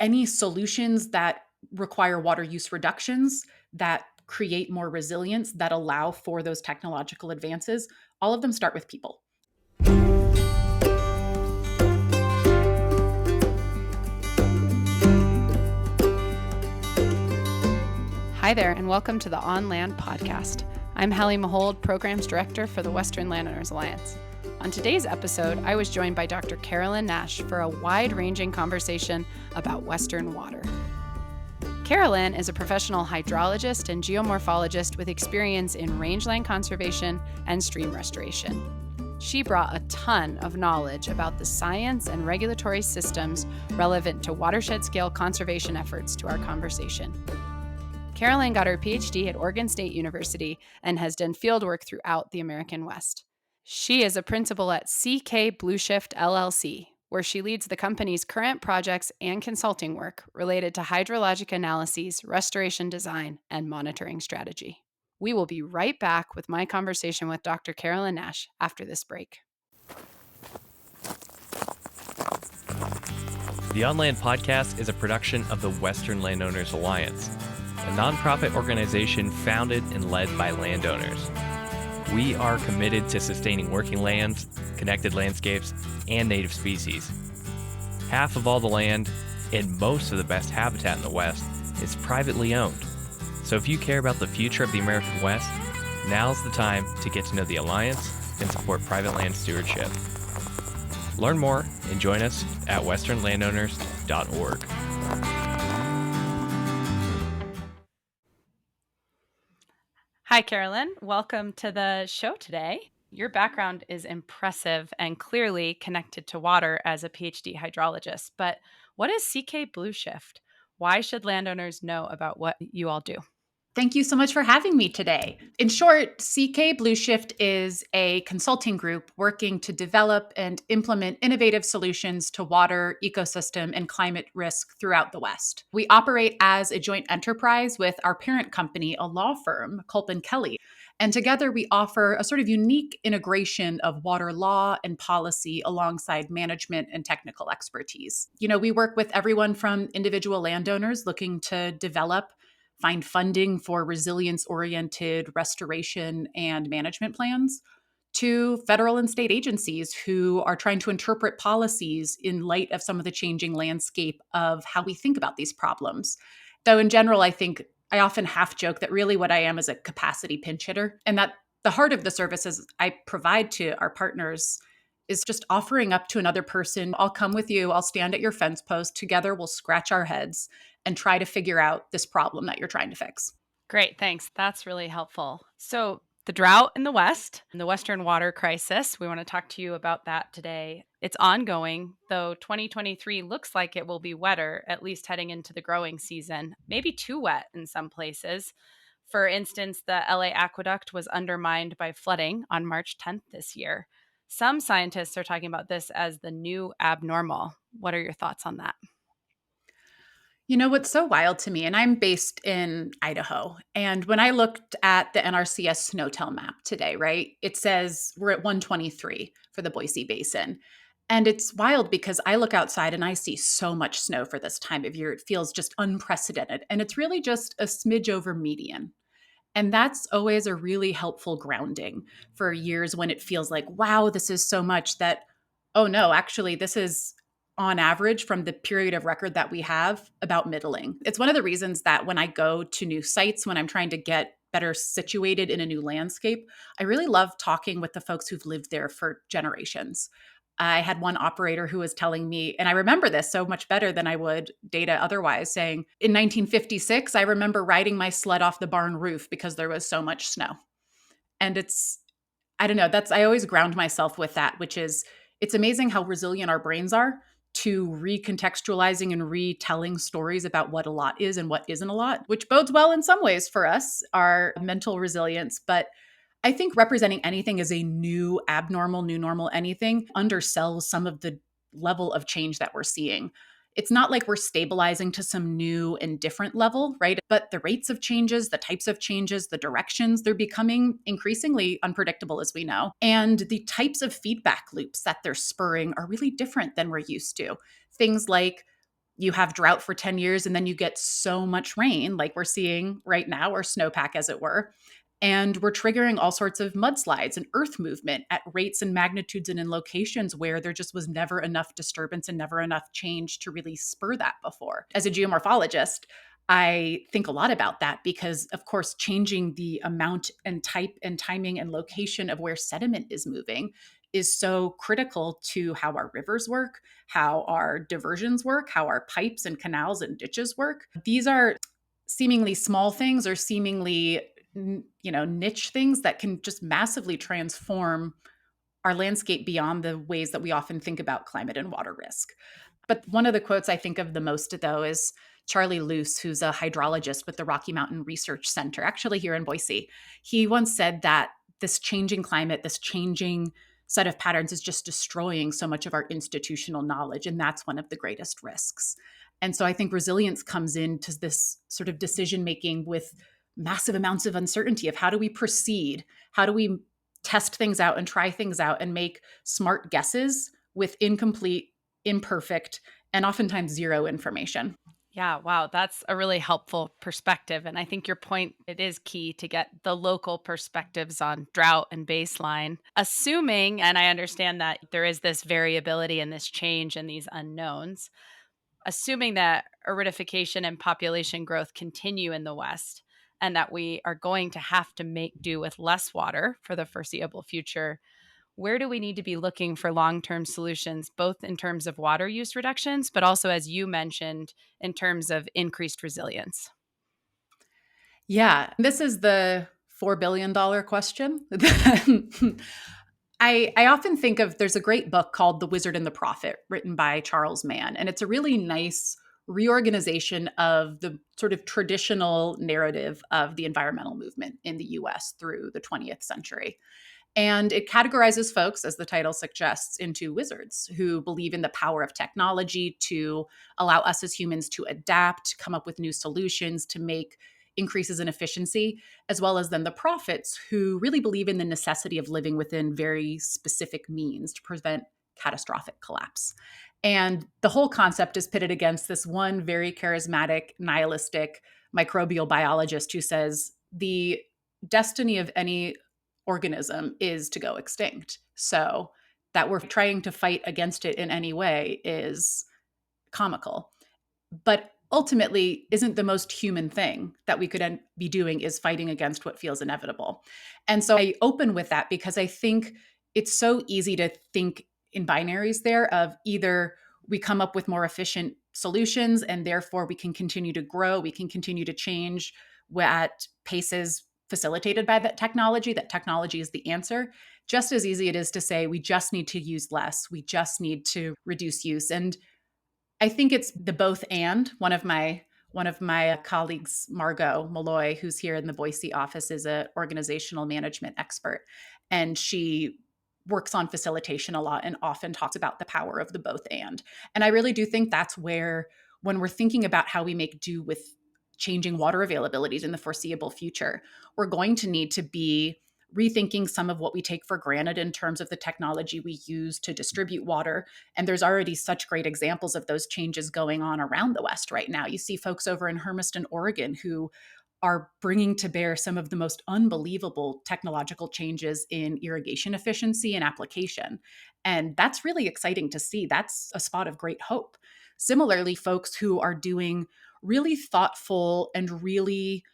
any solutions that require water use reductions that create more resilience, that allow for those technological advances, all of them start with people. Hi there, and welcome to the On Land podcast. I'm Hallie Mahowald, Programs Director for the Western Landowners Alliance. On today's episode, I was joined by Dr. Carolyn Nash for a wide-ranging conversation about Western water. Carolyn is a professional hydrologist and geomorphologist with experience in rangeland conservation and stream restoration. She brought a ton of knowledge about the science and regulatory systems relevant to watershed-scale conservation efforts to our conversation. Carolyn got her PhD at Oregon State University and has done fieldwork throughout the American West. She is a principal at CK Blueshift LLC, where she leads the company's current projects and consulting work related to hydrologic analyses, restoration design, and monitoring strategy. We will be right back with my conversation with Dr. Carolyn Nash after this break. The On Land podcast is a production of the Western Landowners Alliance, a nonprofit organization founded and led by landowners. We are committed to sustaining working lands, connected landscapes, and native species. Half of all the land and most of the best habitat in the West is privately owned. So if you care about the future of the American West, now's the time to get to know the Alliance and support private land stewardship. Learn more and join us at westernlandowners.org. Hi, Carolyn. Welcome to the show today. Your background is impressive and clearly connected to water as a PhD hydrologist. But what is CK Blueshift? Why should landowners know about what you all do? Thank you so much for having me today. In short, CK Blueshift is a consulting group working to develop and implement innovative solutions to water, ecosystem, and climate risk throughout the West. We operate as a joint enterprise with our parent company, a law firm, Culp & Kelly. And together we offer a sort of unique integration of water law and policy alongside management and technical expertise. We work with everyone from individual landowners looking to develop, find funding for resilience-oriented restoration and management plans, to federal and state agencies who are trying to interpret policies in light of some of the changing landscape of how we think about these problems. Though in general, I think I often half joke that really what I am is a capacity pinch hitter, and that the heart of the services I provide to our partners is just offering up to another person. I'll come with you. I'll stand at your fence post. Together, we'll scratch our heads and try to figure out this problem that you're trying to fix. Great, thanks. That's really helpful. So the drought in the West and the Western water crisis, we want to talk to you about that today. It's ongoing, though 2023 looks like it will be wetter, at least heading into the growing season, maybe too wet in some places. For instance, the LA aqueduct was undermined by flooding on March 10th this year. Some scientists are talking about this as the new abnormal. What are your thoughts on that? What's so wild to me, and I'm based in Idaho, and when I looked at the NRCS SNOTEL map today, right, it says we're at 123 for the Boise Basin. And it's wild because I look outside and I see so much snow for this time of year. It feels just unprecedented. And it's really just a smidge over median. And that's always a really helpful grounding for years when it feels like, wow, this is so much that, oh no, actually, this is on average from the period of record that we have about middling. It's one of the reasons that when I go to new sites, when I'm trying to get better situated in a new landscape, I really love talking with the folks who've lived there for generations. I had one operator who was telling me, and I remember this so much better than I would data otherwise, saying, in 1956, I remember riding my sled off the barn roof because there was so much snow. And I don't know, I always ground myself with that, which is, it's amazing how resilient our brains are to recontextualizing and retelling stories about what a lot is and what isn't a lot, which bodes well in some ways for us, our mental resilience. But I think representing anything as a new abnormal, new normal, anything undersells some of the level of change that we're seeing. It's not like we're stabilizing to some new and different level, right? But the rates of changes, the types of changes, the directions, they're becoming increasingly unpredictable, as we know. And the types of feedback loops that they're spurring are really different than we're used to. Things like you have drought for 10 years and then you get so much rain like we're seeing right now, or snowpack as it were. And we're triggering all sorts of mudslides and earth movement at rates and magnitudes and in locations where there just was never enough disturbance and never enough change to really spur that before. As a geomorphologist, I think a lot about that because, of course, changing the amount and type and timing and location of where sediment is moving is so critical to how our rivers work, how our diversions work, how our pipes and canals and ditches work. These are seemingly small things or seemingly niche things that can just massively transform our landscape beyond the ways that we often think about climate and water risk. But one of the quotes I think of the most, though, is Charlie Luce, who's a hydrologist with the Rocky Mountain Research Center, actually here in Boise. He once said that this changing climate, this changing set of patterns is just destroying so much of our institutional knowledge. And that's one of the greatest risks. And so I think resilience comes into this sort of decision making with massive amounts of uncertainty of how do we proceed? How do we test things out and try things out and make smart guesses with incomplete, imperfect, and oftentimes zero information? Yeah, wow, that's a really helpful perspective. And I think your point, it is key to get the local perspectives on drought and baseline. Assuming, and I understand that there is this variability and this change and these unknowns, assuming that aridification and population growth continue in the West and that we are going to have to make do with less water for the foreseeable future, where do we need to be looking for long-term solutions, both in terms of water use reductions, but also, as you mentioned, in terms of increased resilience? Yeah, this is the $4 billion question. I often think of there's a great book called The Wizard and the Prophet written by Charles Mann, and it's a really nice reorganization of the sort of traditional narrative of the environmental movement in the US through the 20th century. And it categorizes folks, as the title suggests, into wizards who believe in the power of technology to allow us as humans to adapt, come up with new solutions, to make increases in efficiency, as well as then the prophets who really believe in the necessity of living within very specific means to prevent catastrophic collapse. And the whole concept is pitted against this one very charismatic, nihilistic microbial biologist who says the destiny of any organism is to go extinct. So that we're trying to fight against it in any way is comical. But ultimately, isn't the most human thing that we could be doing is fighting against what feels inevitable. And so I open with that because I think it's so easy to think in binaries there of either we come up with more efficient solutions and therefore we can continue to grow, we can continue to change at paces facilitated by that technology is the answer. Just as easy it is to say we just need to use less, we just need to reduce use. And I think it's the both and. One of my colleagues, Margot Malloy, who's here in the Boise office, is an organizational management expert, and she works on facilitation a lot and often talks about the power of the both and. And I really do think that's where, when we're thinking about how we make do with changing water availabilities in the foreseeable future, we're going to need to be rethinking some of what we take for granted in terms of the technology we use to distribute water. And there's already such great examples of those changes going on around the West right now. You see folks over in Hermiston, Oregon, who are bringing to bear some of the most unbelievable technological changes in irrigation efficiency and application. And that's really exciting to see. That's a spot of great hope. Similarly, folks who are doing really thoughtful and really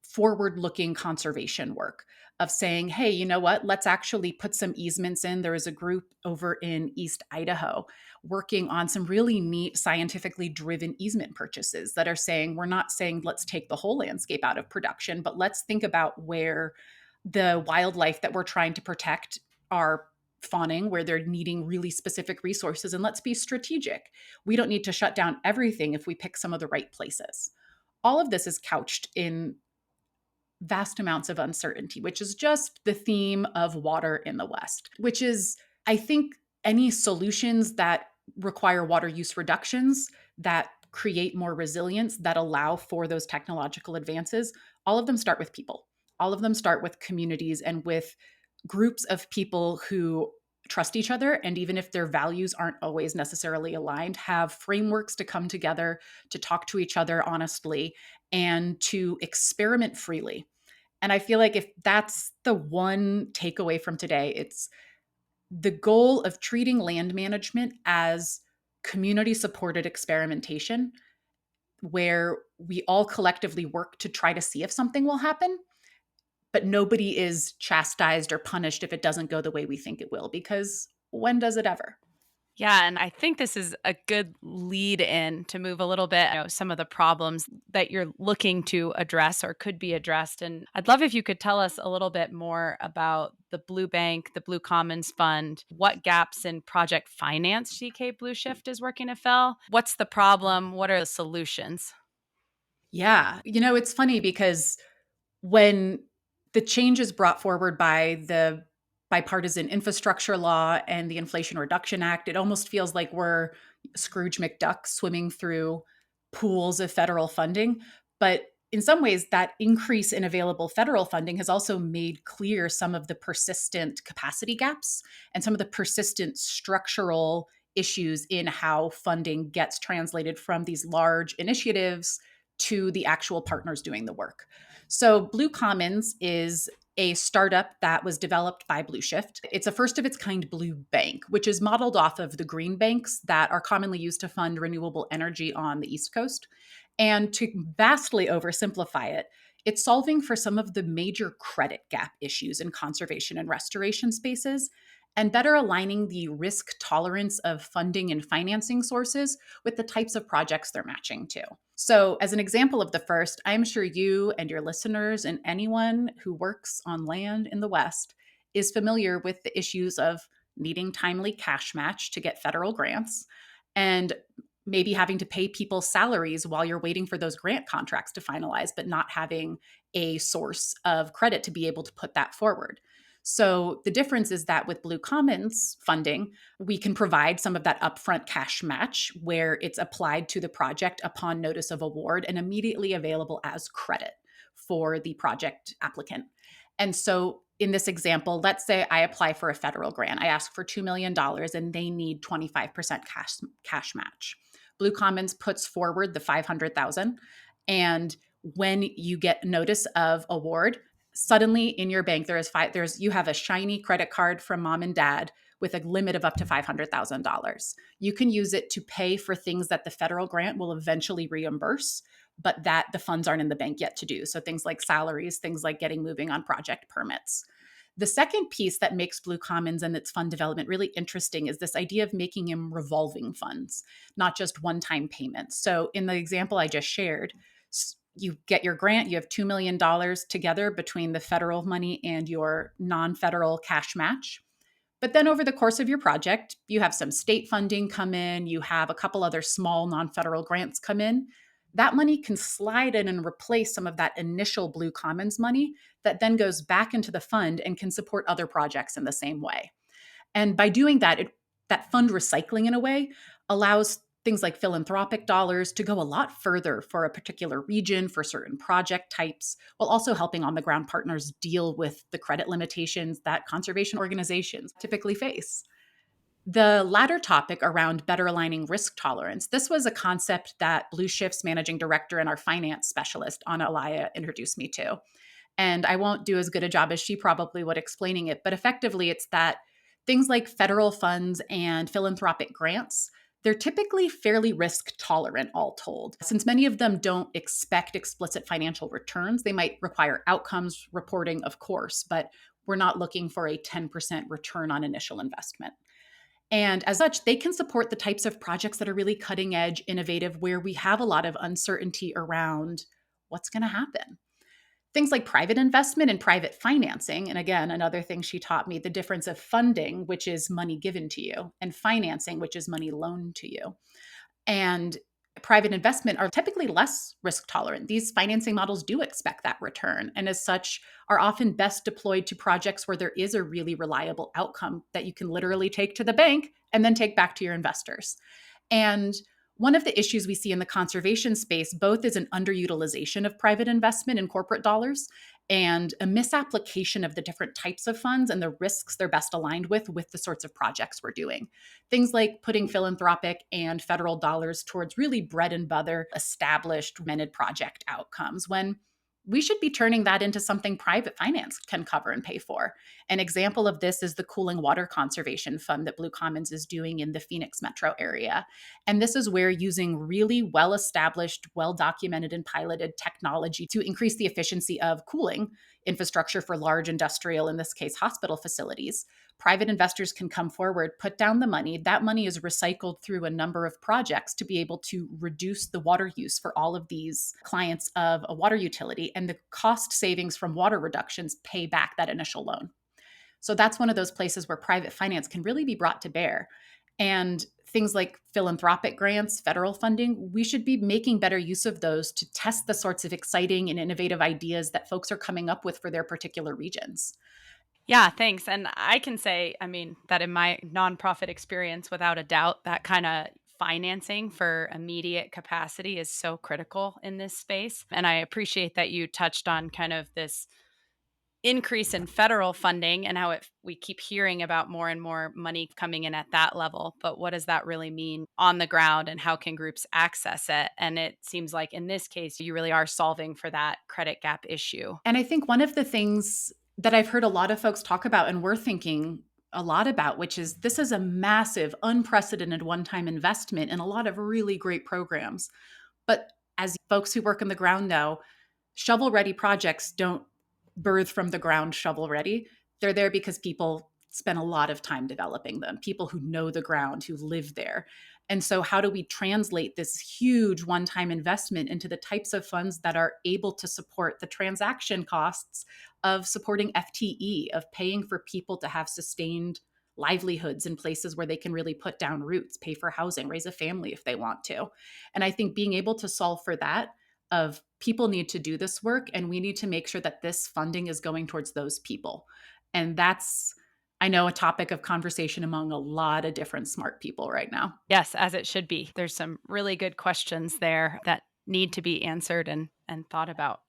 forward-looking conservation work of saying, hey, you know what, let's actually put some easements in. There is a group over in East Idaho working on some really neat scientifically driven easement purchases that are saying, we're not saying let's take the whole landscape out of production, but let's think about where the wildlife that we're trying to protect are fawning, where they're needing really specific resources, and let's be strategic. We don't need to shut down everything if we pick some of the right places. All of this is couched in vast amounts of uncertainty, which is just the theme of water in the West, which is, I think, any solutions that require water use reductions, that create more resilience, that allow for those technological advances, all of them start with people. All of them start with communities and with groups of people who trust each other, and even if their values aren't always necessarily aligned, have frameworks to come together, to talk to each other honestly, and to experiment freely. And I feel like if that's the one takeaway from today, it's the goal of treating land management as community supported experimentation, where we all collectively work to try to see if something will happen, but nobody is chastised or punished if it doesn't go the way we think it will, because when does it ever? Yeah, and I think this is a good lead in to move a little bit, some of the problems that you're looking to address or could be addressed. And I'd love if you could tell us a little bit more about the Blue Bank, the Blue Commons Fund, what gaps in project finance CK Blueshift is working to fill. What's the problem? What are the solutions? Yeah. It's funny because when the changes brought forward by the bipartisan infrastructure law and the Inflation Reduction Act, it almost feels like we're Scrooge McDuck swimming through pools of federal funding. But in some ways, that increase in available federal funding has also made clear some of the persistent capacity gaps and some of the persistent structural issues in how funding gets translated from these large initiatives to the actual partners doing the work. So, Blue Commons is a startup that was developed by Blueshift. It's a first of its kind blue bank, which is modeled off of the green banks that are commonly used to fund renewable energy on the East Coast. And to vastly oversimplify it, it's solving for some of the major credit gap issues in conservation and restoration spaces, and better aligning the risk tolerance of funding and financing sources with the types of projects they're matching to. So, as an example of the first, I'm sure you and your listeners and anyone who works on land in the West is familiar with the issues of needing timely cash match to get federal grants and maybe having to pay people salaries while you're waiting for those grant contracts to finalize, but not having a source of credit to be able to put that forward. So the difference is that with Blue Commons funding, we can provide some of that upfront cash match where it's applied to the project upon notice of award and immediately available as credit for the project applicant. And so in this example, let's say I apply for a federal grant. I ask for $2 million and they need 25% cash match. Blue Commons puts forward the 500,000, and when you get notice of award, suddenly in your bank you have a shiny credit card from mom and dad with a limit of up to $500,000. You can use it to pay for things that the federal grant will eventually reimburse, but that the funds aren't in the bank yet to do. So things like salaries, things like getting moving on project permits. The second piece that makes Blue Commons and its fund development really interesting is this idea of making them revolving funds, not just one-time payments. So in the example I just shared, you get your grant, you have $2 million together between the federal money and your non-federal cash match. But then over the course of your project, you have some state funding come in, you have a couple other small non-federal grants come in. That money can slide in and replace some of that initial Blue Commons money that then goes back into the fund and can support other projects in the same way. And by doing that, that fund recycling in a way allows things like philanthropic dollars to go a lot further for a particular region, for certain project types, while also helping on the ground partners deal with the credit limitations that conservation organizations typically face. The latter topic around better aligning risk tolerance, this was a concept that Blueshift's managing director and our finance specialist, Anna Alaya, introduced me to. And I won't do as good a job as she probably would explaining it, but effectively it's that things like federal funds and philanthropic grants, they're typically fairly risk tolerant, all told. Since many of them don't expect explicit financial returns, they might require outcomes reporting, of course, but we're not looking for a 10% return on initial investment. And as such, they can support the types of projects that are really cutting edge, innovative, where we have a lot of uncertainty around what's going to happen. Things like private investment and private financing. And again, another thing she taught me, the difference of funding, which is money given to you, and financing, which is money loaned to you. And private investment are typically less risk tolerant. These financing models do expect that return, and as such are often best deployed to projects where there is a really reliable outcome that you can literally take to the bank and then take back to your investors. And one of the issues we see in the conservation space both is an underutilization of private investment and corporate dollars, and a misapplication of the different types of funds and the risks they're best aligned with the sorts of projects we're doing. Things like putting philanthropic and federal dollars towards really bread and butter, established, recommended project outcomes when we should be turning that into something private finance can cover and pay for. An example of this is the Cooling Water Conservation Fund that Blue Commons is doing in the Phoenix metro area. And this is where using really well established, well documented, and piloted technology to increase the efficiency of cooling infrastructure for large industrial, in this case, hospital facilities. Private investors can come forward, put down the money. That money is recycled through a number of projects to be able to reduce the water use for all of these clients of a water utility. And the cost savings from water reductions pay back that initial loan. So that's one of those places where private finance can really be brought to bear. And things like philanthropic grants, federal funding, we should be making better use of those to test the sorts of exciting and innovative ideas that folks are coming up with for their particular regions. Yeah, thanks. And I can say, I mean, that in my nonprofit experience, without a doubt, that kind of financing for immediate capacity is so critical in this space. And I appreciate that you touched on kind of this increase in federal funding and how we keep hearing about more and more money coming in at that level. But what does that really mean on the ground and how can groups access it? And it seems like in this case, you really are solving for that credit gap issue. And I think one of the things that I've heard a lot of folks talk about and we're thinking a lot about, which is this is a massive, unprecedented one-time investment in a lot of really great programs. But as folks who work on the ground know, shovel-ready projects don't birth from the ground shovel-ready. They're there because people spend a lot of time developing them, people who know the ground, who live there. And so how do we translate this huge one-time investment into the types of funds that are able to support the transaction costs of supporting FTE, of paying for people to have sustained livelihoods in places where they can really put down roots, pay for housing, raise a family if they want to. And I think being able to solve for that of people need to do this work and we need to make sure that this funding is going towards those people. And that's, I know, a topic of conversation among a lot of different smart people right now. Yes, as it should be. There's some really good questions there that need to be answered and thought about.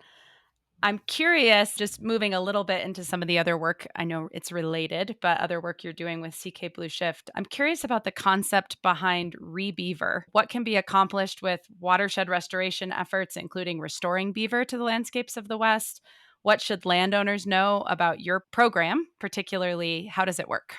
I'm curious, just moving a little bit into some of the other work. I know it's related, but other work you're doing with CK Blueshift. I'm curious about the concept behind ReBeaver. What can be accomplished with watershed restoration efforts, including restoring beaver to the landscapes of the West? What should landowners know about your program? Particularly, how does it work?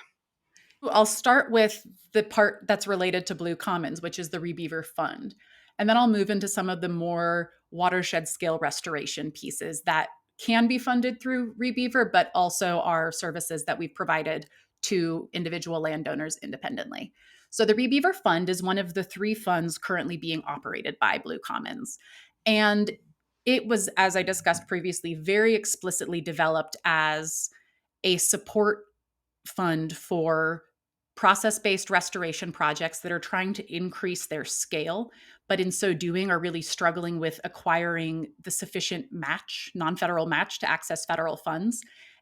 I'll start with the part that's related to Blue Commons, which is the ReBeaver Fund. And then I'll move into some of the more watershed scale restoration pieces that can be funded through ReBeaver, but also are services that we've provided to individual landowners independently. So the ReBeaver Fund is one of the 3 funds currently being operated by Blue Commons. And it was, as I discussed previously, very explicitly developed as a support fund for process-based restoration projects that are trying to increase their scale, but in so doing are really struggling with acquiring the sufficient match, non-federal match to access federal funds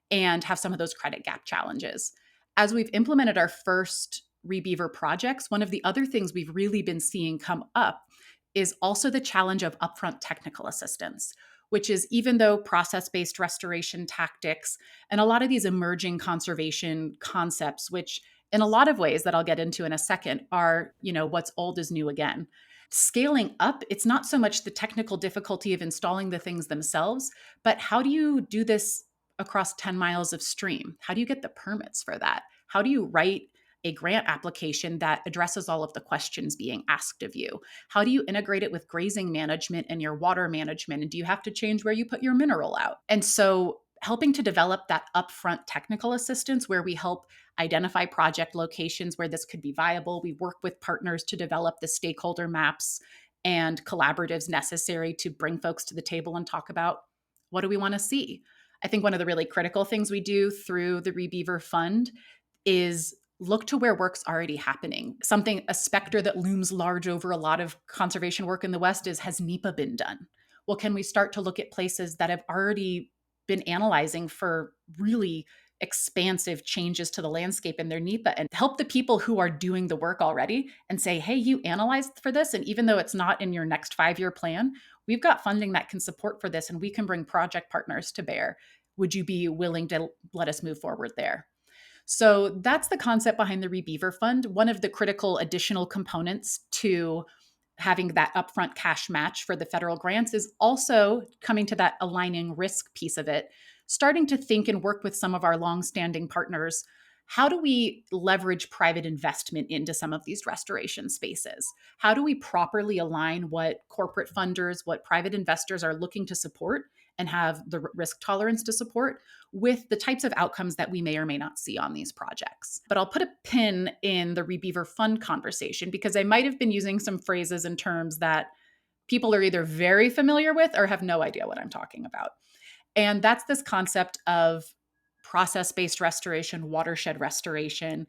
and have some of those credit gap challenges. As we've implemented our first ReBeaver projects, one of the other things we've really been seeing come up is also the challenge of upfront technical assistance, which is even though process-based restoration tactics and a lot of these emerging conservation concepts, which in a lot of ways that I'll get into in a second are, what's old is new again. Scaling up, it's not so much the technical difficulty of installing the things themselves, but how do you do this across 10 miles of stream? How do you get the permits for that? How do you write a grant application that addresses all of the questions being asked of you? How do you integrate it with grazing management and your water management? And do you have to change where you put your mineral out? And so helping to develop that upfront technical assistance where we help identify project locations where this could be viable. We work with partners to develop the stakeholder maps and collaboratives necessary to bring folks to the table and talk about what do we want to see. I think one of the really critical things we do through the ReBeaver Fund is look to where work's already happening. A specter that looms large over a lot of conservation work in the West is, has NEPA been done? Well, can we start to look at places that have already been analyzing for really expansive changes to the landscape in their NEPA and help the people who are doing the work already and say, hey, you analyzed for this. And even though it's not in your next 5-year plan, we've got funding that can support for this and we can bring project partners to bear. Would you be willing to let us move forward there? So that's the concept behind the ReBeaver Fund. One of the critical additional components to having that upfront cash match for the federal grants is also coming to that aligning risk piece of it, starting to think and work with some of our longstanding partners. How do we leverage private investment into some of these restoration spaces? How do we properly align what corporate funders, what private investors are looking to support and have the risk tolerance to support with the types of outcomes that we may or may not see on these projects? But I'll put a pin in the ReBeaver Fund conversation because I might have been using some phrases and terms that people are either very familiar with or have no idea what I'm talking about. And that's this concept of process-based restoration, watershed restoration,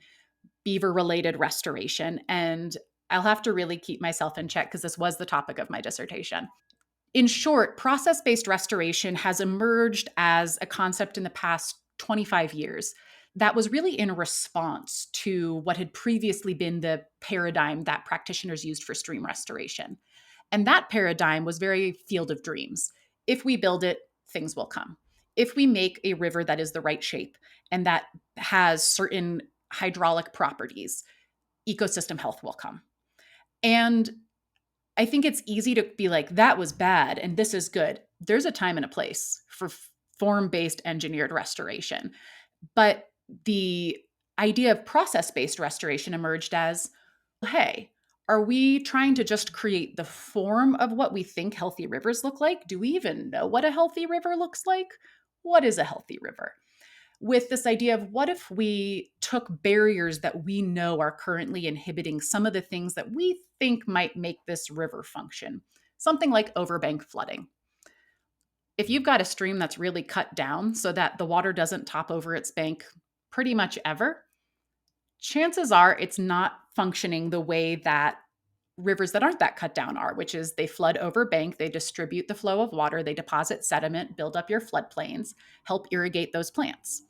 beaver-related restoration. And I'll have to really keep myself in check because this was the topic of my dissertation. In short, process-based restoration has emerged as a concept in the past 25 years that was really in response to what had previously been the paradigm that practitioners used for stream restoration. And that paradigm was very field of dreams. If we build it, things will come. If we make a river that is the right shape and that has certain hydraulic properties, ecosystem health will come. And I think it's easy to be like, that was bad and this is good. There's a time and a place for form-based engineered restoration. But the idea of process-based restoration emerged as, hey, are we trying to just create the form of what we think healthy rivers look like? Do we even know what a healthy river looks like? What is a healthy river? With this idea of what if we took barriers that we know are currently inhibiting some of the things that we think might make this river function, something like overbank flooding. If you've got a stream that's really cut down so that the water doesn't top over its bank pretty much ever, chances are it's not functioning the way that rivers that aren't that cut down are, which is they flood over bank, they distribute the flow of water, they deposit sediment, build up your floodplains, help irrigate those plants.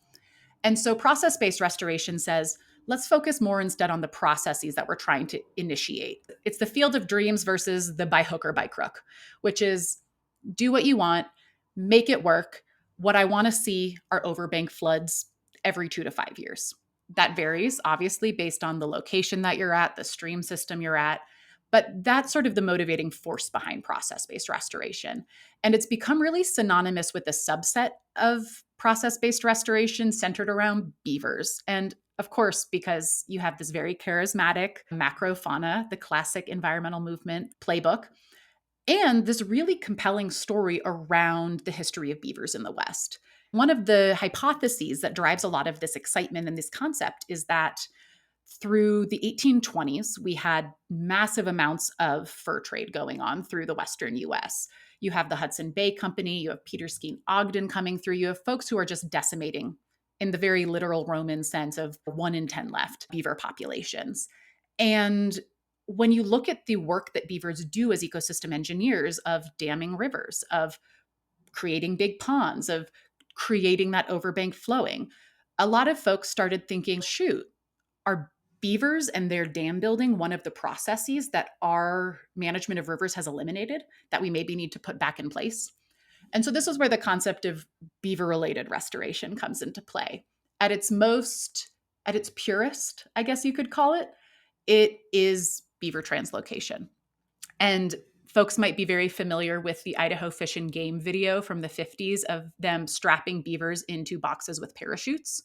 And so process-based restoration says, let's focus more instead on the processes that we're trying to initiate. It's the field of dreams versus the by hook or by crook, which is do what you want, make it work. What I want to see are overbank floods every 2 to 5 years. That varies, obviously, based on the location that you're at, the stream system you're at. But that's sort of the motivating force behind process-based restoration. And it's become really synonymous with a subset of process-based restoration centered around beavers. And of course, because you have this very charismatic macrofauna, the classic environmental movement playbook, and this really compelling story around the history of beavers in the West. One of the hypotheses that drives a lot of this excitement and this concept is that through the 1820s, we had massive amounts of fur trade going on through the Western US. You have the Hudson Bay Company, you have Peter Skeen Ogden coming through, you have folks who are just decimating, in the very literal Roman sense of 1 in 10 left, beaver populations. And when you look at the work that beavers do as ecosystem engineers of damming rivers, of creating big ponds, of creating that overbank flowing, a lot of folks started thinking, shoot, are beavers and their dam building one of the processes that our management of rivers has eliminated that we maybe need to put back in place? And so this is where the concept of beaver-related restoration comes into play. At its purest, I guess you could call it, it is beaver translocation. And folks might be very familiar with the Idaho Fish and Game video from the 50s of them strapping beavers into boxes with parachutes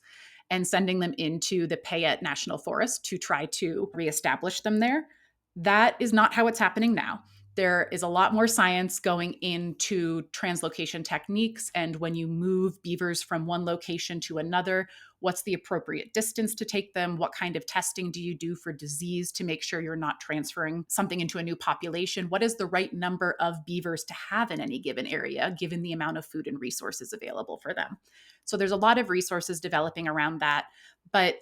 and sending them into the Payette National Forest to try to reestablish them there. That is not how it's happening now. There is a lot more science going into translocation techniques, and when you move beavers from one location to another, what's the appropriate distance to take them? What kind of testing do you do for disease to make sure you're not transferring something into a new population? What is the right number of beavers to have in any given area, given the amount of food and resources available for them? So there's a lot of resources developing around that. But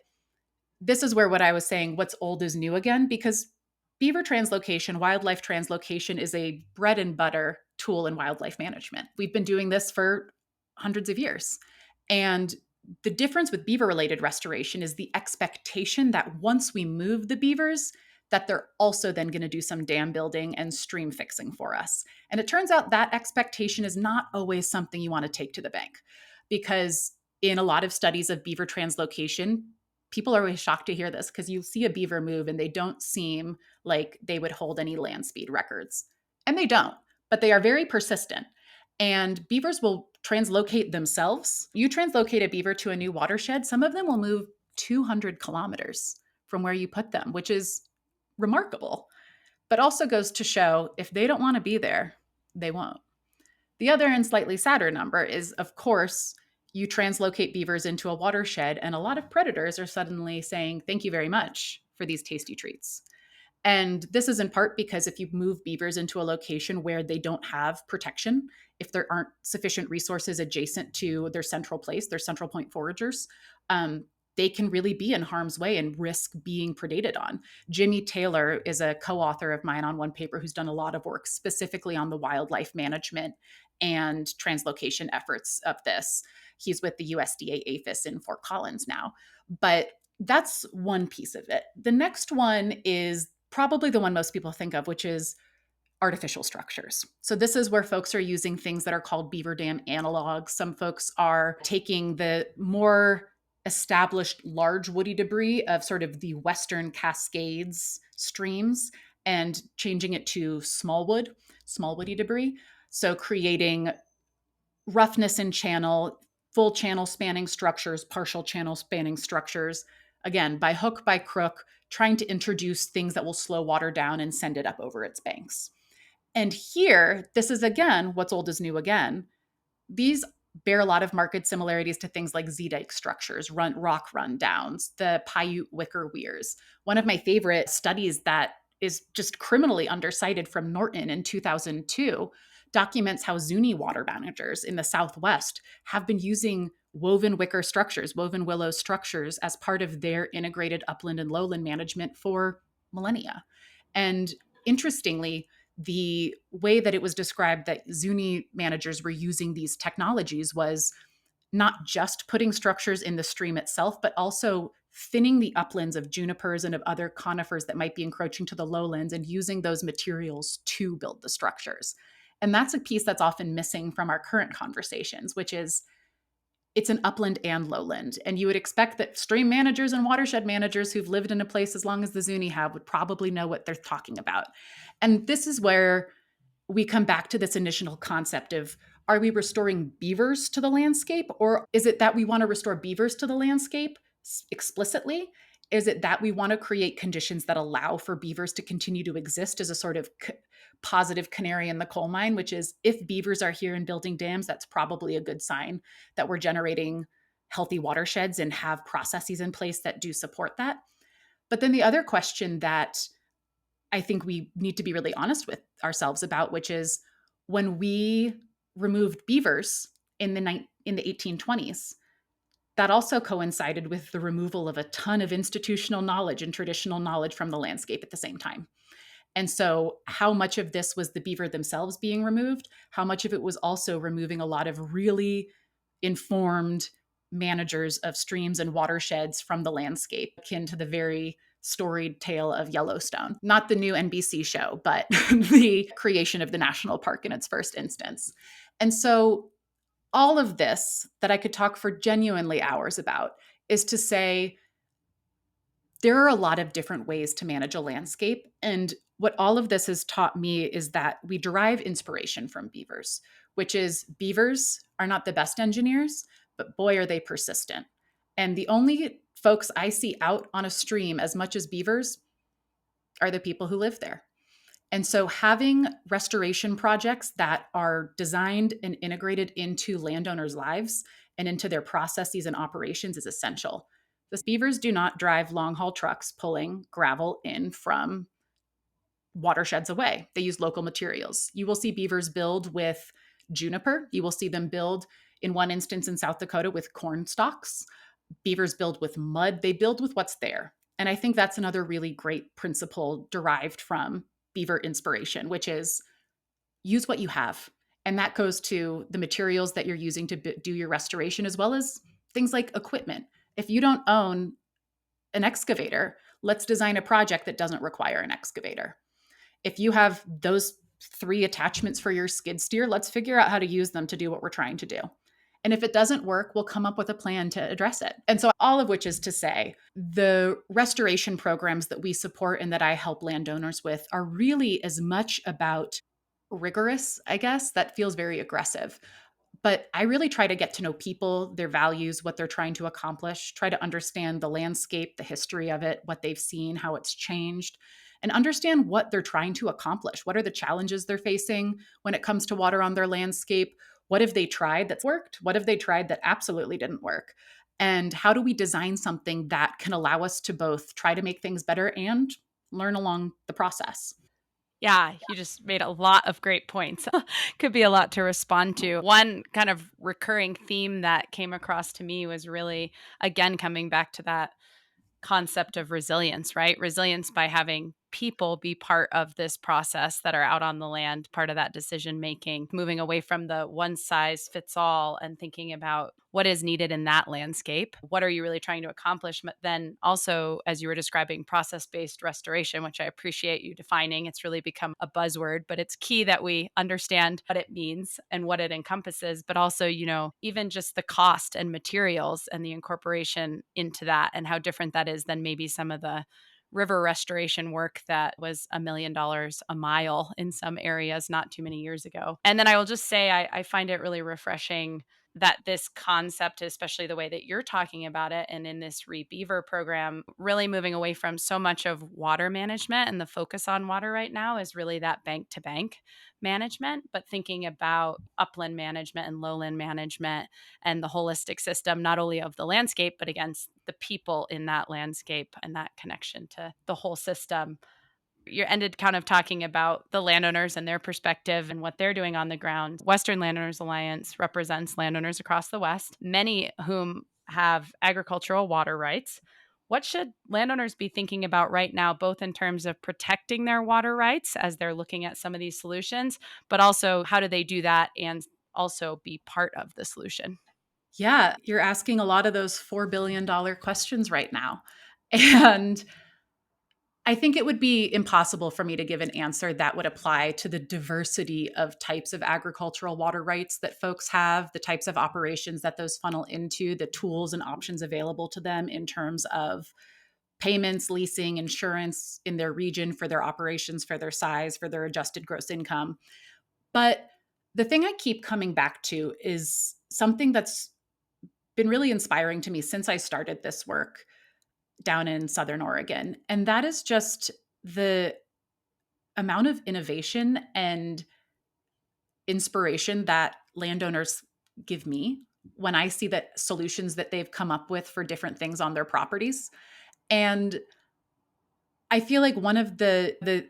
this is where what I was saying, what's old is new again, because beaver translocation, wildlife translocation is a bread and butter tool in wildlife management. We've been doing this for hundreds of years. And The difference with beaver-related restoration is the expectation that once we move the beavers, that they're also then going to do some dam building and stream fixing for us. And it turns out that expectation is not always something you want to take to the bank, because in a lot of studies of beaver translocation, people are always shocked to hear this because you see a beaver move and they don't seem like they would hold any land speed records. And they don't, but they are very persistent. And beavers will translocate themselves. You translocate a beaver to a new watershed, some of them will move 200 kilometers from where you put them, which is remarkable, but also goes to show if they don't want to be there, they won't. The other and slightly sadder number is, of course, you translocate beavers into a watershed, and a lot of predators are suddenly saying, thank you very much for these tasty treats. And this is in part because if you move beavers into a location where they don't have protection, if there aren't sufficient resources adjacent to their central place, their central point foragers, they can really be in harm's way and risk being predated on. Jimmy Taylor is a co-author of mine on one paper who's done a lot of work specifically on the wildlife management and translocation efforts of this. He's with the USDA APHIS in Fort Collins now. But that's one piece of it. The next one is probably the one most people think of, which is artificial structures. So this is where folks are using things that are called beaver dam analogs. Some folks are taking the more established large woody debris of sort of the Western Cascades streams and changing it to small woody debris. So creating roughness in channel, full channel spanning structures, partial channel spanning structures, again, by hook, by crook, trying to introduce things that will slow water down and send it up over its banks. And here, this is again, what's old is new again. These bear a lot of marked similarities to things like Z-dike structures, rock rundowns, the Paiute wicker weirs. One of my favorite studies that is just criminally undercited from Norton in 2002 documents how Zuni water managers in the Southwest have been using woven wicker structures, woven willow structures as part of their integrated upland and lowland management for millennia. And interestingly, the way that it was described that Zuni managers were using these technologies was not just putting structures in the stream itself, but also thinning the uplands of junipers and of other conifers that might be encroaching to the lowlands and using those materials to build the structures. And that's a piece that's often missing from our current conversations, which is it's an upland and lowland. And you would expect that stream managers and watershed managers who've lived in a place as long as the Zuni have would probably know what they're talking about. And this is where we come back to this initial concept of, are we restoring beavers to the landscape? Or is it that we want to restore beavers to the landscape explicitly? Is it that we want to create conditions that allow for beavers to continue to exist as a sort of positive canary in the coal mine, which is if beavers are here and building dams, that's probably a good sign that we're generating healthy watersheds and have processes in place that do support that. But then the other question that I think we need to be really honest with ourselves about, which is when we removed beavers in the 1820s, that also coincided with the removal of a ton of institutional knowledge and traditional knowledge from the landscape at the same time. And so how much of this was the beaver themselves being removed? How much of it was also removing a lot of really informed managers of streams and watersheds from the landscape, akin to the very storied tale of Yellowstone? Not the new NBC show, but the creation of the national park in its first instance. And so all of this that I could talk for genuinely hours about is to say there are a lot of different ways to manage a landscape. And what all of this has taught me is that we derive inspiration from beavers, which is beavers are not the best engineers, but boy, are they persistent. And the only folks I see out on a stream as much as beavers are the people who live there. And so having restoration projects that are designed and integrated into landowners' lives and into their processes and operations is essential. The beavers do not drive long-haul trucks pulling gravel in from watersheds away. They use local materials. You will see beavers build with juniper. You will see them build, in one instance in South Dakota, with corn stalks. Beavers build with mud. They build with what's there. And I think that's another really great principle derived from beaver inspiration, which is use what you have. And that goes to the materials that you're using to do your restoration, as well as things like equipment. If you don't own an excavator, let's design a project that doesn't require an excavator. If you have those 3 attachments for your skid steer, let's figure out how to use them to do what we're trying to do. And if it doesn't work, we'll come up with a plan to address it. And so, all of which is to say, the restoration programs that we support and that I help landowners with are really as much about rigorous, I guess. That feels very aggressive. But I really try to get to know people, their values, what they're trying to accomplish, try to understand the landscape, the history of it, what they've seen, how it's changed, and understand what they're trying to accomplish. What are the challenges they're facing when it comes to water on their landscape? What have they tried that's worked? What have they tried that absolutely didn't work? And how do we design something that can allow us to both try to make things better and learn along the process? Yeah, you just made a lot of great points. Could be a lot to respond to. One kind of recurring theme that came across to me was really, again, coming back to that concept of resilience, right? Resilience by having people be part of this process that are out on the land, part of that decision making, moving away from the one size fits all and thinking about what is needed in that landscape. What are you really trying to accomplish? But then also, as you were describing, process based restoration, which I appreciate you defining. It's really become a buzzword, but it's key that we understand what it means and what it encompasses, but also, even just the cost and materials and the incorporation into that and how different that is than maybe some of the river restoration work that was $1 million a mile in some areas not too many years ago. And then I will just say, I find it really refreshing that this concept, especially the way that you're talking about it, and in this ReBeaver program, really moving away from so much of water management, and the focus on water right now is really that bank to bank management, but thinking about upland management and lowland management and the holistic system, not only of the landscape, but against the people in that landscape and that connection to the whole system. You ended kind of talking about the landowners and their perspective and what they're doing on the ground. Western Landowners Alliance represents landowners across the West, many whom have agricultural water rights. What should landowners be thinking about right now, both in terms of protecting their water rights as they're looking at some of these solutions, but also how do they do that and also be part of the solution? Yeah, you're asking a lot of those $4 billion questions right now. And I think it would be impossible for me to give an answer that would apply to the diversity of types of agricultural water rights that folks have, the types of operations that those funnel into, the tools and options available to them in terms of payments, leasing, insurance in their region for their operations, for their size, for their adjusted gross income. But the thing I keep coming back to is something that's been really inspiring to me since I started this work down in Southern Oregon. And that is just the amount of innovation and inspiration that landowners give me when I see the solutions that they've come up with for different things on their properties. And I feel like one of the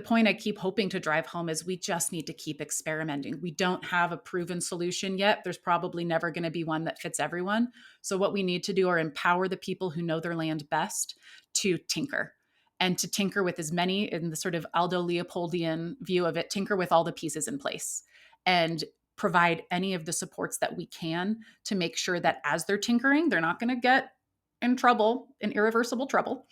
point I keep hoping to drive home is we just need to keep experimenting. We don't have a proven solution yet. There's probably never going to be one that fits everyone. So what we need to do are empower the people who know their land best to tinker, and to tinker with as many, in the sort of Aldo Leopoldian view of it, tinker with all the pieces in place and provide any of the supports that we can to make sure that as they're tinkering, they're not going to get in trouble, in irreversible trouble.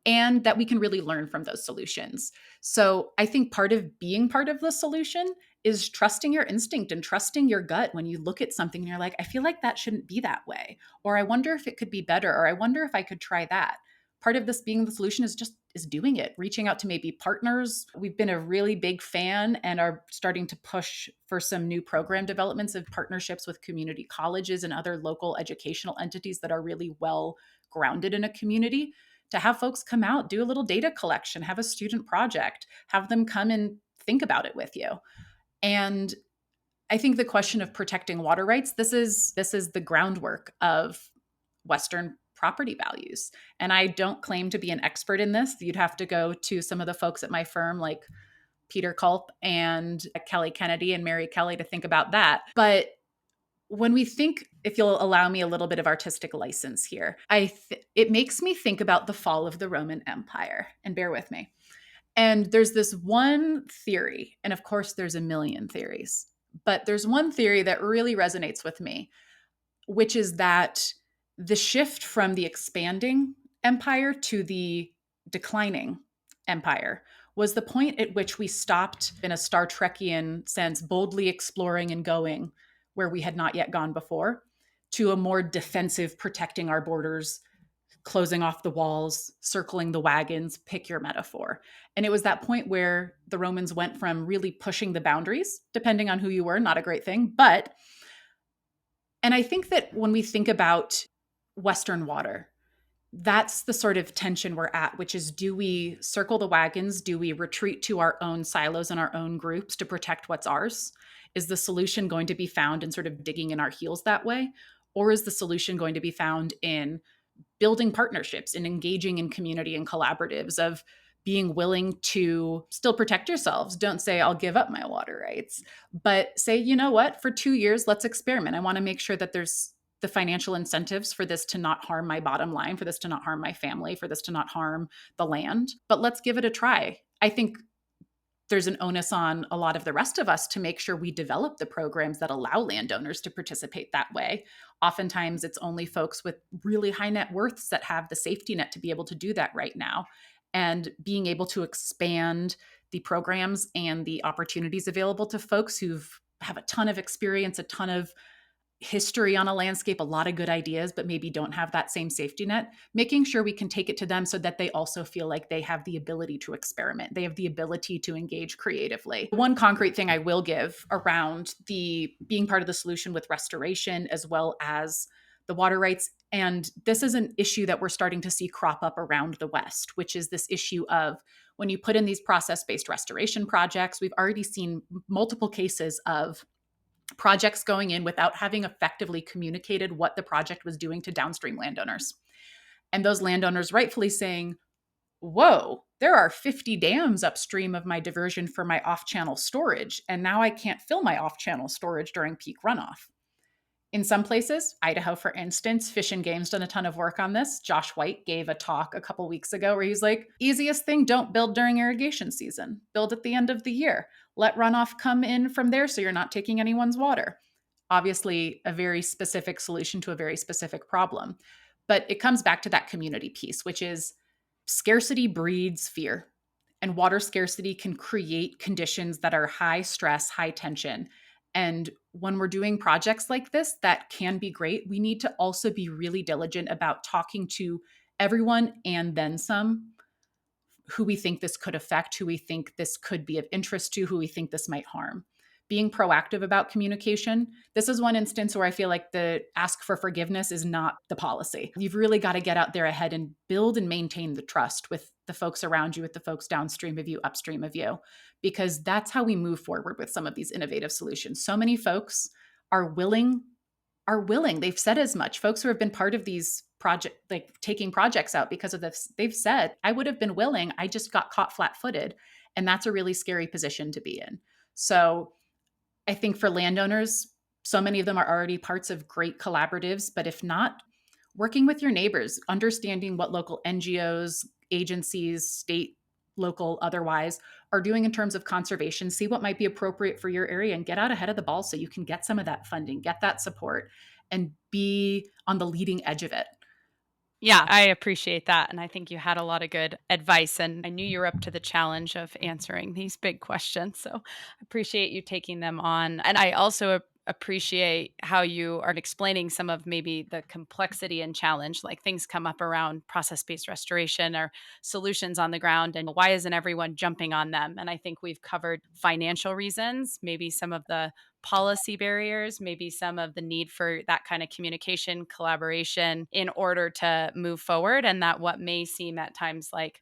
And that we can really learn from those solutions. So I think part of being part of the solution is trusting your instinct and trusting your gut when you look at something and you're like, I feel like that shouldn't be that way. Or I wonder if it could be better. Or I wonder if I could try that. Part of this being the solution is doing it, reaching out to maybe partners. We've been a really big fan and are starting to push for some new program developments of partnerships with community colleges and other local educational entities that are really well grounded in a community, to have folks come out, do a little data collection, have a student project, have them come and think about it with you. And I think the question of protecting water rights, this is the groundwork of Western property values. And I don't claim to be an expert in this. You'd have to go to some of the folks at my firm, like Peter Culp and Kelly Kennedy and Mary Kelly, to think about that. But when we think, if you'll allow me a little bit of artistic license here, it makes me think about the fall of the Roman Empire. And bear with me. And there's this one theory, and of course there's a million theories, but there's one theory that really resonates with me. which is that the shift from the expanding empire to the declining empire was the point at which we stopped, in a Star Trekian sense, boldly exploring and going where we had not yet gone before, to a more defensive, protecting our borders, closing off the walls, circling the wagons, pick your metaphor. And it was that point where the Romans went from really pushing the boundaries, depending on who you were, not a great thing. And I think that when we think about Western water, that's the sort of tension we're at, which is, do we circle the wagons? Do we retreat to our own silos and our own groups to protect what's ours? Is the solution going to be found in sort of digging in our heels that way? Or is the solution going to be found in building partnerships and engaging in community and collaboratives, of being willing to still protect yourselves? Don't say, I'll give up my water rights, but say, you know what, for 2 years, let's experiment. I want to make sure that there's the financial incentives for this to not harm my bottom line, for this to not harm my family, for this to not harm the land, but let's give it a try. I think there's an onus on a lot of the rest of us to make sure we develop the programs that allow landowners to participate that way. Oftentimes, it's only folks with really high net worths that have the safety net to be able to do that right now. And being able to expand the programs and the opportunities available to folks who've have a ton of experience, a ton of history on a landscape, a lot of good ideas, but maybe don't have that same safety net, making sure we can take it to them so that they also feel like they have the ability to experiment. They have the ability to engage creatively. One concrete thing I will give around the being part of the solution with restoration as well as the water rights, and this is an issue that we're starting to see crop up around the West, which is this issue of when you put in these process-based restoration projects, we've already seen multiple cases of projects going in without having effectively communicated what the project was doing to downstream landowners. And those landowners rightfully saying, whoa, there are 50 dams upstream of my diversion for my off-channel storage, and now I can't fill my off-channel storage during peak runoff. In some places, Idaho, for instance, Fish and Game's done a ton of work on this. Josh White gave a talk a couple weeks ago where he's like, easiest thing, don't build during irrigation season. Build at the end of the year. Let runoff come in from there so you're not taking anyone's water. Obviously, a very specific solution to a very specific problem. But it comes back to that community piece, which is scarcity breeds fear. And water scarcity can create conditions that are high stress, high tension. And when we're doing projects like this, that can be great. We need to also be really diligent about talking to everyone and then some, who we think this could affect, who we think this could be of interest to, who we think this might harm. Being proactive about communication. This is one instance where I feel like the ask for forgiveness is not the policy. You've really got to get out there ahead and build and maintain the trust with the folks around you, with the folks downstream of you, upstream of you, because that's how we move forward with some of these innovative solutions. So many folks are willing. They've said as much. Folks who have been part of these project, like taking projects out because of this, they've said, I would have been willing. I just got caught flat-footed. And that's a really scary position to be in. So I think for landowners, so many of them are already parts of great collaboratives, but if not, working with your neighbors, understanding what local NGOs, agencies, state, local, otherwise, are doing in terms of conservation, see what might be appropriate for your area and get out ahead of the ball so you can get some of that funding, get that support, and be on the leading edge of it. Yeah, I appreciate that. And I think you had a lot of good advice. And I knew you were up to the challenge of answering these big questions. So I appreciate you taking them on. And I also appreciate how you are explaining some of maybe the complexity and challenge, like things come up around process-based restoration or solutions on the ground, and why isn't everyone jumping on them? And I think we've covered financial reasons, maybe some of the policy barriers, maybe some of the need for that kind of communication, collaboration in order to move forward, and that what may seem at times like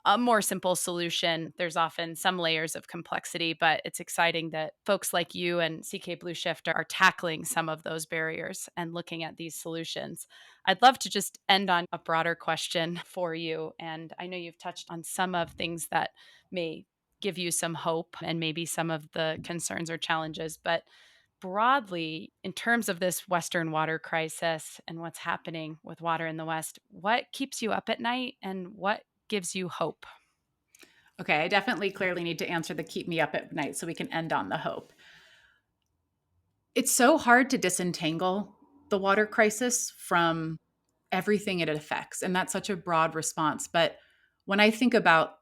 a more simple solution, there's often some layers of complexity, but it's exciting that folks like you and CK Blueshift are tackling some of those barriers and looking at these solutions. I'd love to just end on a broader question for you. And I know you've touched on some of things that may give you some hope and maybe some of the concerns or challenges, but broadly, in terms of this Western water crisis and what's happening with water in the West, what keeps you up at night and what gives you hope? Okay, I definitely clearly need to answer the keep me up at night so we can end on the hope. It's so hard to disentangle the water crisis from everything it affects. And that's such a broad response. But when I think about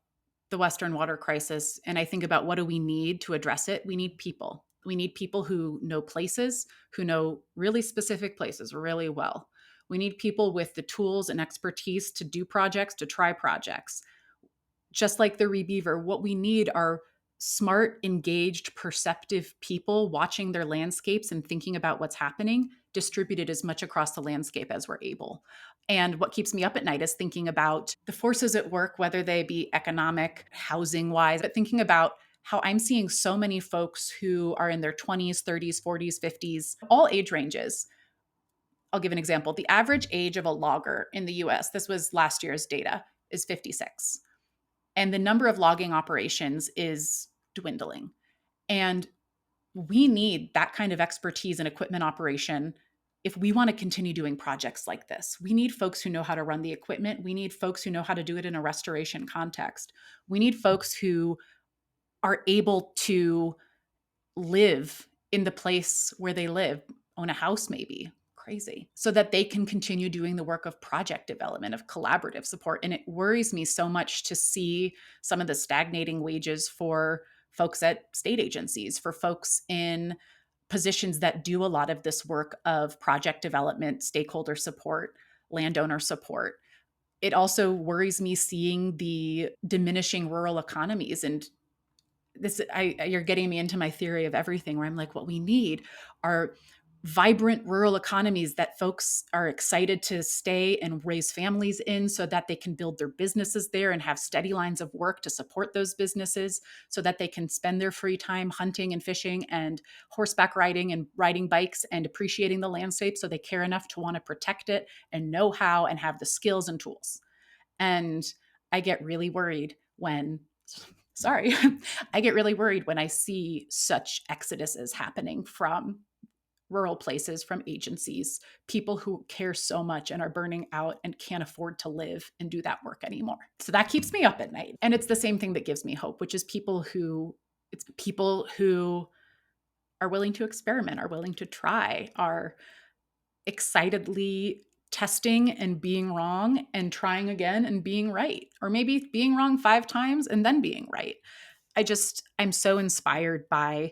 the Western water crisis and I think about what do we need to address it, we need people. We need people who know places, who know really specific places really well. We need people with the tools and expertise to do projects, to try projects. Just like the ReBeaver, what we need are smart, engaged, perceptive people watching their landscapes and thinking about what's happening, distributed as much across the landscape as we're able. And what keeps me up at night is thinking about the forces at work, whether they be economic, housing wise, but thinking about how I'm seeing so many folks who are in their 20s, 30s, 40s, 50s, all age ranges. I'll give an example. The average age of a logger in the US, this was last year's data, is 56. And the number of logging operations is dwindling. And we need that kind of expertise in equipment operation if we want to continue doing projects like this. We need folks who know how to run the equipment. We need folks who know how to do it in a restoration context. We need folks who are able to live in the place where they live, own a house maybe, crazy, so that they can continue doing the work of project development, of collaborative support. And it worries me so much to see some of the stagnating wages for folks at state agencies, for folks in positions that do a lot of this work of project development, stakeholder support, landowner support. It also worries me seeing the diminishing rural economies. And you're getting me into my theory of everything, where I'm like, what we need are vibrant rural economies that folks are excited to stay and raise families in, so that they can build their businesses there and have steady lines of work to support those businesses, so that they can spend their free time hunting and fishing and horseback riding and riding bikes and appreciating the landscape, so they care enough to want to protect it and know how and have the skills and tools. And I get really worried when sorry, I get really worried when I see such exoduses happening from rural places, from agencies, people who care so much and are burning out and can't afford to live and do that work anymore. So that keeps me up at night. And it's the same thing that gives me hope, which is people who are willing to experiment, are willing to try, are excitedly testing and being wrong and trying again and being right, or maybe being wrong 5 times and then being right. I'm so inspired by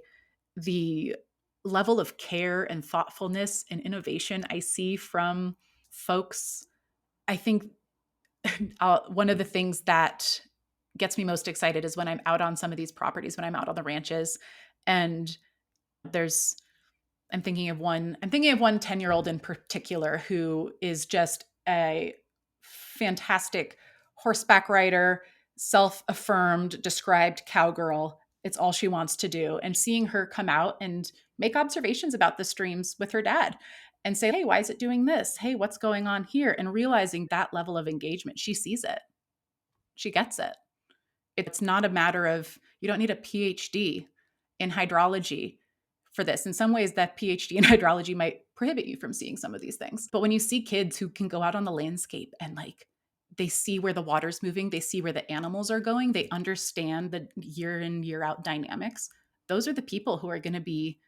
the level of care and thoughtfulness and innovation I see from folks. I think one of the things that gets me most excited is when I'm out on some of these properties, when I'm out on the ranches, and there's I'm thinking of one 10-year-old in particular who is just a fantastic horseback rider, self-affirmed, described cowgirl. It's all she wants to do. And seeing her come out and make observations about the streams with her dad and say, hey, why is it doing this? Hey, what's going on here? And realizing that level of engagement, she sees it. She gets it. It's not a matter of, you don't need a PhD in hydrology for this. In some ways, that PhD in hydrology might prohibit you from seeing some of these things. But when you see kids who can go out on the landscape and they see where the water's moving, they see where the animals are going, they understand the year in, year out dynamics, those are the people who are going to be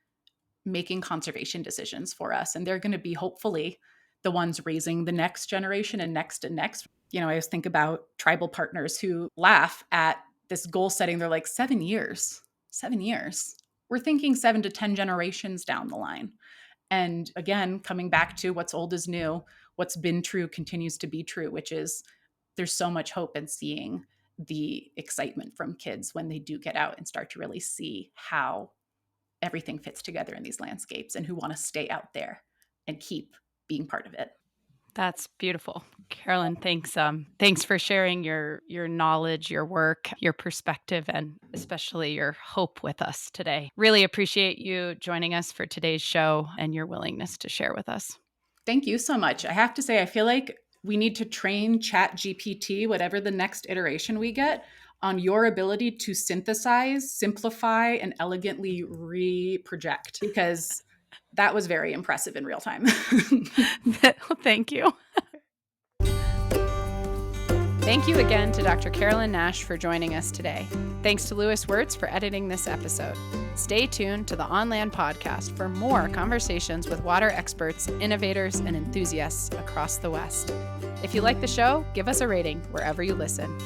making conservation decisions for us. And they're going to be hopefully the ones raising the next generation and next and next. I always think about tribal partners who laugh at this goal setting. They're like, 7 years. We're thinking 7 to 10 generations down the line. And again, coming back to what's old is new, what's been true continues to be true, which is there's so much hope in seeing the excitement from kids when they do get out and start to really see how everything fits together in these landscapes, and who want to stay out there and keep being part of it. That's beautiful. Carolyn, thanks. Thanks for sharing your knowledge, your work, your perspective, and especially your hope with us today. Really appreciate you joining us for today's show and your willingness to share with us. Thank you so much. I have to say, I feel like we need to train ChatGPT, whatever the next iteration we get, on your ability to synthesize, simplify, and elegantly re-project, because that was very impressive in real time. Thank you. Thank you again to Dr. Carolyn Nash for joining us today. Thanks to Lewis Wirtz for editing this episode. Stay tuned to the On Land podcast for more conversations with water experts, innovators, and enthusiasts across the West. If you like the show, give us a rating wherever you listen.